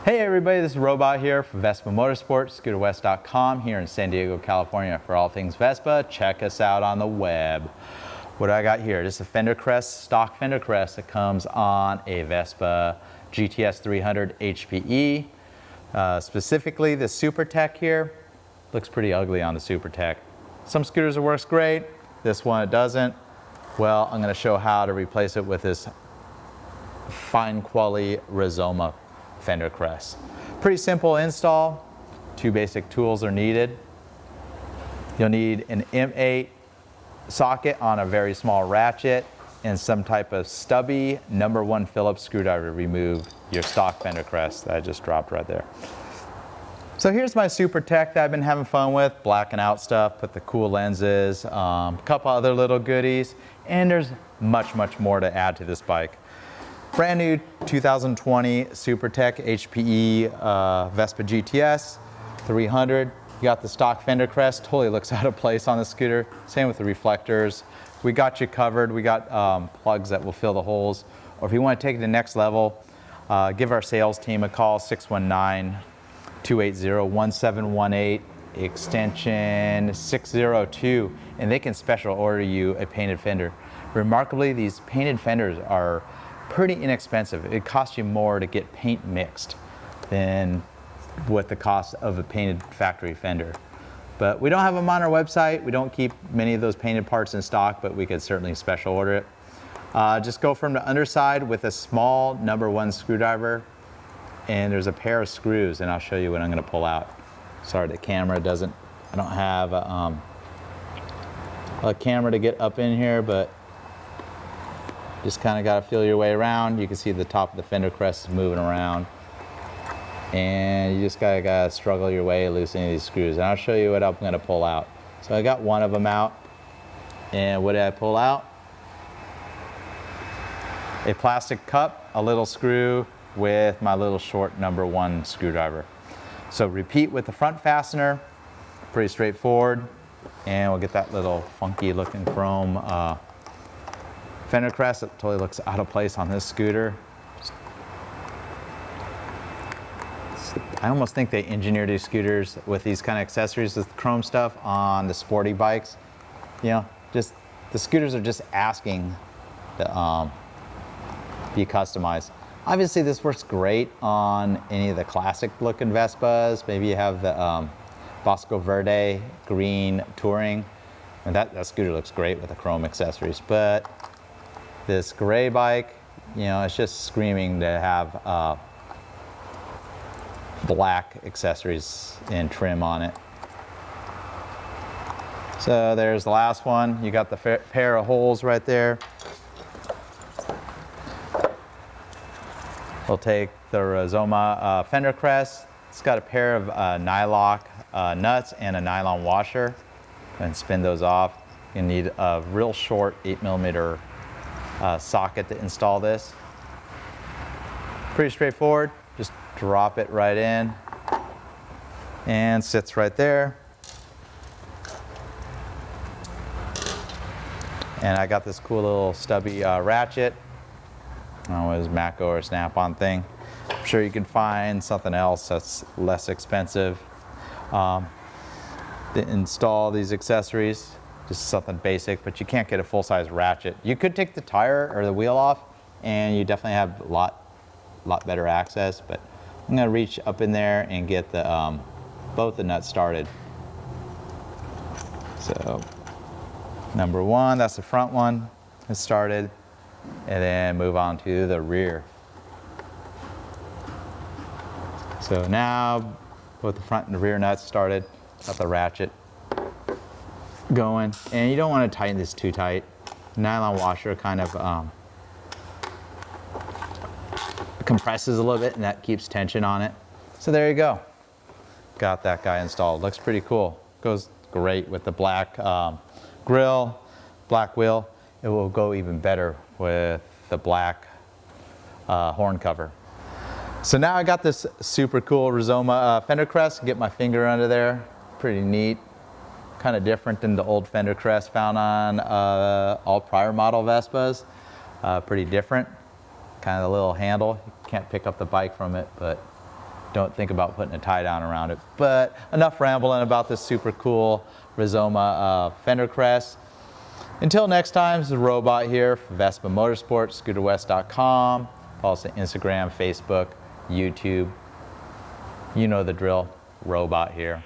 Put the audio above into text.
Hey everybody, this is Robot here from Vespa Motorsport, scooterwest.com here in San Diego, California. For all things Vespa, check us out on the web. What do I got here? This is a Fender Crest, stock Fender Crest that comes on a Vespa GTS 300 HPE. Specifically the Super Tech here, looks pretty ugly on the Super Tech. Some scooters it works great, this one it doesn't. Well, I'm going to show how to replace it with this fine quality Rizoma Fender Crest. Pretty simple install. Two basic tools are needed. You'll need an M8 socket on a very small ratchet and some type of stubby #1 Phillips screwdriver to remove your stock Fender Crest that I just dropped right there. So here's my Super Tech that I've been having fun with, blacking out stuff, put the cool lenses, a couple other little goodies, and there's much more to add to this bike. Brand new 2020 Super Tech HPE Vespa GTS 300. You got the stock Fender Crest, totally looks out of place on the scooter. Same with the reflectors. We got you covered. We got plugs that will fill the holes. Or if you want to take it to the next level, give our sales team a call, 619-280-1718, extension 602, and they can special order you a painted fender. Remarkably, these painted fenders are pretty inexpensive. It costs you more to get paint mixed than what the cost of a painted factory fender. But we don't have them on our website. We don't keep many of those painted parts in stock, but we could certainly special order it. Just go from the underside with a small #1 screwdriver, and there's a pair of screws, and I'll show you what I'm going to pull out. Sorry, the camera doesn't, I don't have a camera to get up in here, but just kind of got to feel your way around. You can see the top of the Fender Crest is moving around. And you just gotta struggle your way loosening these screws. And I'll show you what I'm gonna pull out. So I got one of them out. And what did I pull out? A plastic cup, a little screw with my little short #1 screwdriver. So repeat with the front fastener, pretty straightforward. And we'll get that little funky looking chrome Fender Crest. It totally looks out of place on this scooter. I almost think they engineer these scooters with these kind of accessories with chrome stuff on the sporty bikes. You know, just the scooters are just asking to be customized. Obviously this works great on any of the classic looking Vespas. Maybe you have the Bosco Verde green touring. And that scooter looks great with the chrome accessories. But this gray bike, you know, it's just screaming to have black accessories and trim on it. So there's the last one. You got the pair of holes right there. We'll take the Rizoma Fender Crest. It's got a pair of nylock nuts and a nylon washer. And spin those off. You need a real short 8mm socket to install this. Pretty straightforward. Just drop it right in and sits right there. And I got this cool little stubby ratchet. I don't know, it was Matco or Snap-on thing. I'm sure you can find something else that's less expensive to install these accessories. Just something basic, but you can't get a full-size ratchet. You could take the tire or the wheel off and you definitely have a lot better access, but I'm gonna reach up in there and get the both the nuts started. So #1, that's the front one, it's started, and then move on to the rear. So now both the front and the rear nuts started, got the ratchet going, and you don't want to tighten this too tight. Nylon washer kind of compresses a little bit and that keeps tension on it. So there you go. Got that guy installed. Looks pretty cool. Goes great with the black grill, black wheel. It will go even better with the black horn cover. So now I got this super cool Rizoma Fender Crest. Get my finger under there. Pretty neat. Kind of different than the old Fender Crest found on all prior model Vespas. Pretty different. Kind of a little handle. You can't pick up the bike from it, but don't think about putting a tie down around it. But enough rambling about this super cool Rizoma Fender Crest. Until next time, this is Robot here for Vespa Motorsport, scooterwest.com. Follow us on Instagram, Facebook, YouTube. You know the drill. Robot here.